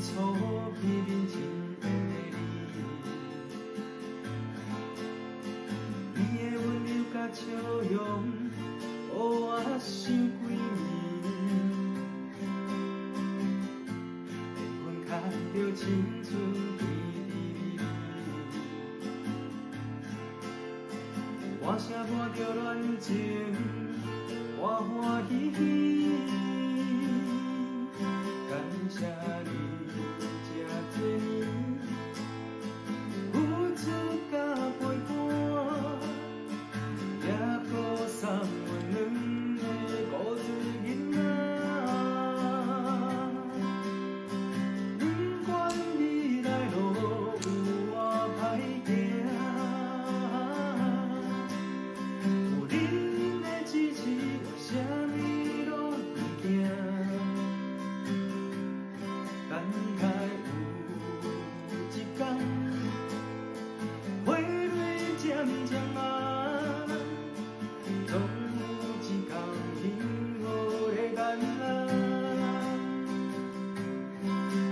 初见面真缘的你，你的温柔甲笑容，予我想几年。缘分牵着青春甜蜜蜜，我声伴着恋情，我欢喜喜。感谢你这多年付出甲陪伴，也搁送阮两个孤嘴囡仔。不管未来路有偌歹行，有恁的支持，我啥物拢不惊。等待有一天，花蕊渐渐红，总有一天幸福的感恩。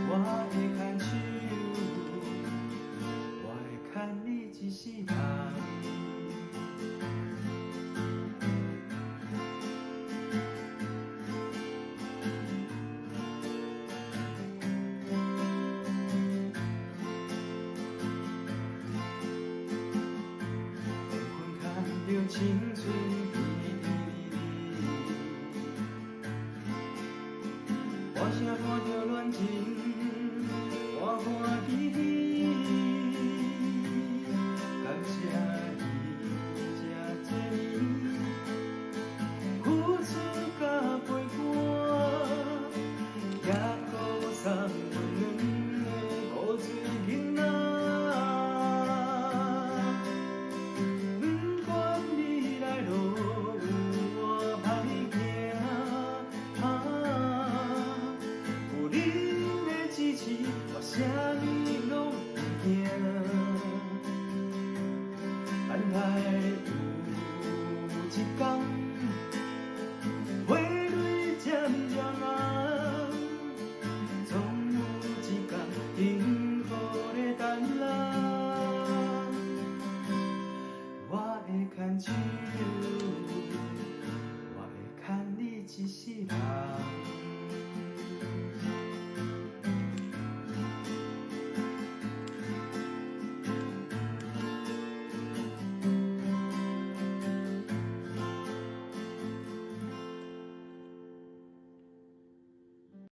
我会牵手，我会牵你一世人。着青春甜蜜蜜，我声伴着恋情，我欢喜喜。